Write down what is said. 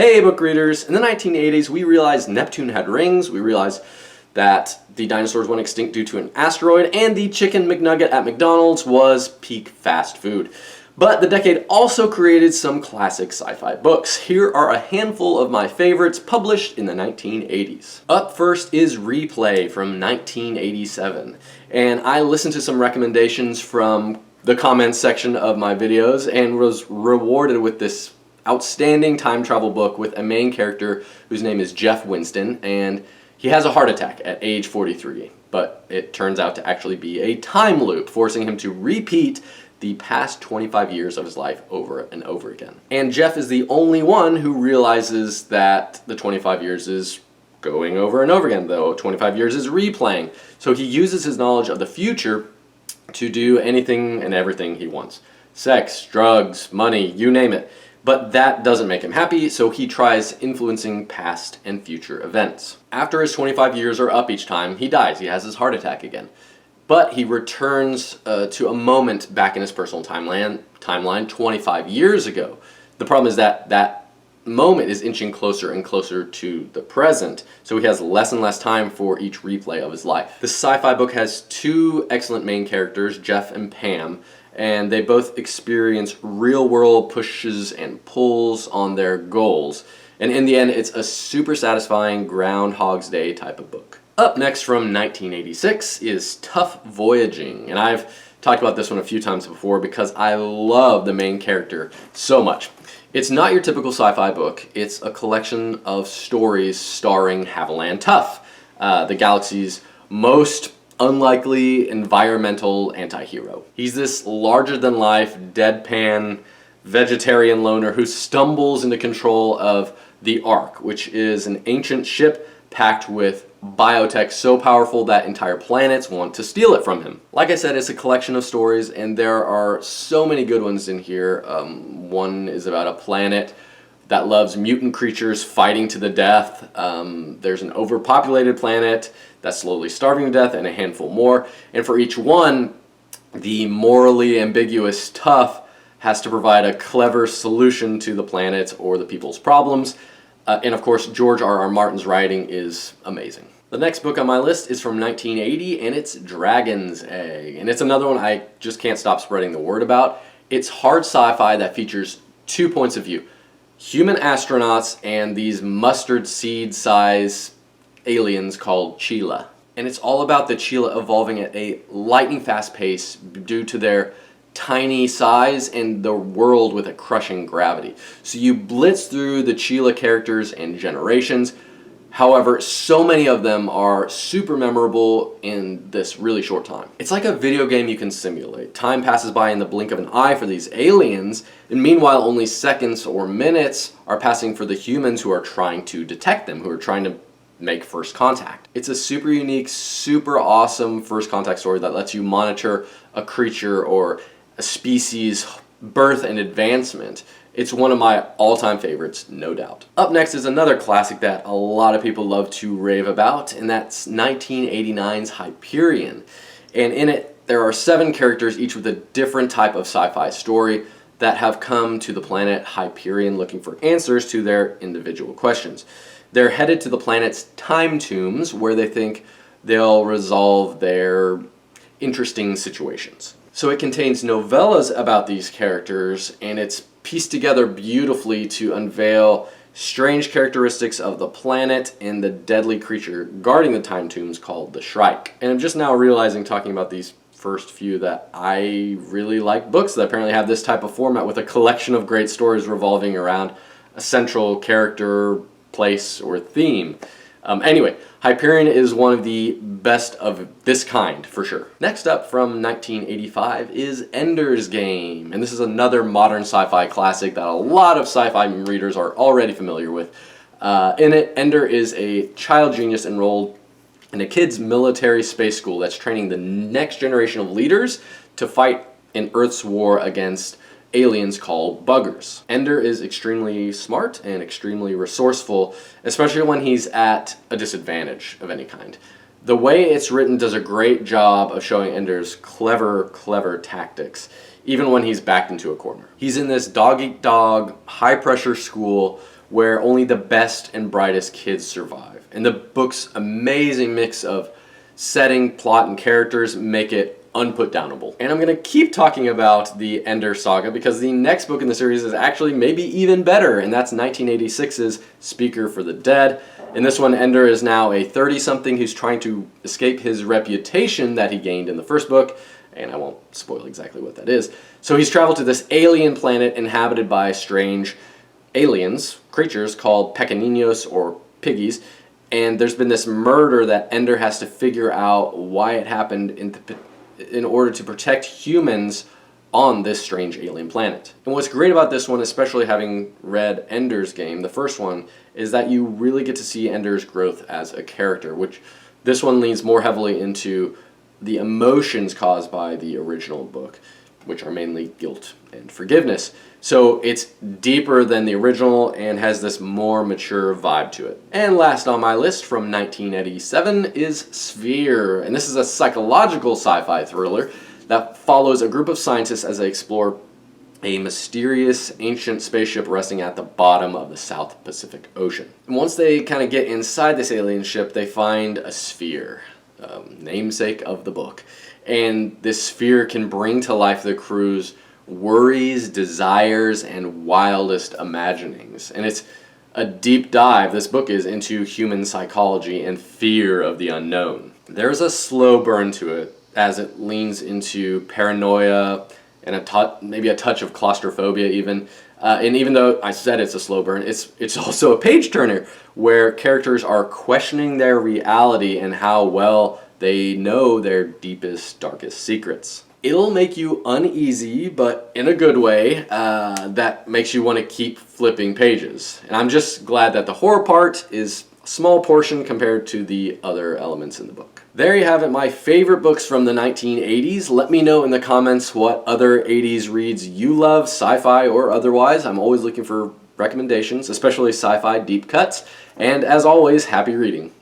Hey book readers, in the 1980s we realized Neptune had rings, we realized that the dinosaurs went extinct due to an asteroid, and the Chicken McNugget at McDonald's was peak fast food. But the decade also created some classic sci-fi books. Here are a handful of my favorites published in the 1980s. Up first is Replay from 1987, and I listened to some recommendations from the comments section of my videos and was rewarded with this outstanding time travel book with a main character whose name is Jeff Winston, and he has a heart attack at age 43, but it turns out to actually be a time loop, forcing him to repeat the past 25 years of his life over and over again. And Jeff is the only one who realizes that the 25 years is going over and over again, though 25 years is replaying. So he uses his knowledge of the future to do anything and everything he wants. Sex, drugs, money, you name it. But that doesn't make him happy, so he tries influencing past and future events. After his 25 years are up each time, he dies. He has his heart attack again. But he returns to a moment back in his personal timeline 25 years ago. The problem is that that moment is inching closer and closer to the present, so he has less and less time for each replay of his life. This sci-fi book has two excellent main characters, Jeff and Pam, and they both experience real-world pushes and pulls on their goals. And in the end, it's a super satisfying Groundhog's Day type of book. Up next from 1986 is Tough Voyaging, and I've talked about this one a few times before because I love the main character so much. It's not your typical sci-fi book. It's a collection of stories starring Haviland Tough, the galaxy's most unlikely environmental anti-hero. He's this larger-than-life, deadpan, vegetarian loner who stumbles into control of the Ark, which is an ancient ship packed with biotech so powerful that entire planets want to steal it from him. Like I said, it's a collection of stories, and there are so many good ones in here. One is about a planet that loves mutant creatures fighting to the death. There's an overpopulated planet that's slowly starving to death, and a handful more. And for each one, the morally ambiguous Tough has to provide a clever solution to the planet or the people's problems. And of course, George R.R. Martin's writing is amazing. The next book on my list is from 1980, and it's Dragon's Egg. And it's another one I just can't stop spreading the word about. It's hard sci-fi that features two points of view: human astronauts and these mustard seed size aliens called Chila. And it's all about the Chila evolving at a lightning fast pace due to their tiny size and the world with a crushing gravity. So you blitz through the Chila characters and generations. However, so many of them are super memorable in this really short time. It's like a video game you can simulate. Time passes by in the blink of an eye for these aliens, and meanwhile only seconds or minutes are passing for the humans who are trying to detect them, who are trying to make first contact. It's a super unique, super awesome first contact story that lets you monitor a creature or a species' birth and advancement. It's one of my all-time favorites, no doubt. Up next is another classic that a lot of people love to rave about, and that's 1989's Hyperion. And in it, there are 7 characters, each with a different type of sci-fi story, that have come to the planet Hyperion looking for answers to their individual questions. They're headed to the planet's time tombs, where they think they'll resolve their interesting situations. So it contains novellas about these characters, and it's pieced together beautifully to unveil strange characteristics of the planet and the deadly creature guarding the time tombs called the Shrike. And I'm just now realizing, talking about these first few, that I really like books that apparently have this type of format with a collection of great stories revolving around a central character, place, or theme. Anyway, Hyperion is one of the best of this kind, for sure. Next up from 1985 is Ender's Game, and this is another modern sci-fi classic that a lot of sci-fi readers are already familiar with. In it, Ender is a child genius enrolled in a kid's military space school that's training the next generation of leaders to fight in Earth's war against aliens called buggers. Ender is extremely smart and extremely resourceful, especially when he's at a disadvantage of any kind. The way it's written does a great job of showing Ender's clever tactics, even when he's backed into a corner. He's in this dog-eat-dog, high-pressure school where only the best and brightest kids survive. And the book's amazing mix of setting, plot, and characters make it unputdownable. And I'm going to keep talking about the Ender saga because the next book in the series is actually maybe even better, and that's 1986's Speaker for the Dead. In this one, Ender is now a 30-something who's trying to escape his reputation that he gained in the first book, and I won't spoil exactly what that is. So he's traveled to this alien planet inhabited by strange aliens, creatures called pequeños or piggies, and there's been this murder that Ender has to figure out why it happened in order to protect humans on this strange alien planet. And what's great about this one, especially having read Ender's Game, the first one, is that you really get to see Ender's growth as a character, which this one leans more heavily into the emotions caused by the original book, which are mainly guilt and forgiveness. So it's deeper than the original and has this more mature vibe to it. And last on my list from 1987 is Sphere. And this is a psychological sci-fi thriller that follows a group of scientists as they explore a mysterious ancient spaceship resting at the bottom of the South Pacific Ocean. And once they kind of get inside this alien ship, they find a sphere, namesake of the book. And this sphere can bring to life the crew's worries, desires, and wildest imaginings. And it's a deep dive, this book is, into human psychology and fear of the unknown. There's a slow burn to it as it leans into paranoia and maybe a touch of claustrophobia even. And even though I said it's a slow burn, it's also a page turner where characters are questioning their reality and how well they know their deepest, darkest secrets. It'll make you uneasy, but in a good way, that makes you want to keep flipping pages. And I'm just glad that the horror part is a small portion compared to the other elements in the book. There you have it, my favorite books from the 1980s. Let me know in the comments what other 80s reads you love, sci-fi or otherwise. I'm always looking for recommendations, especially sci-fi deep cuts. And as always, happy reading.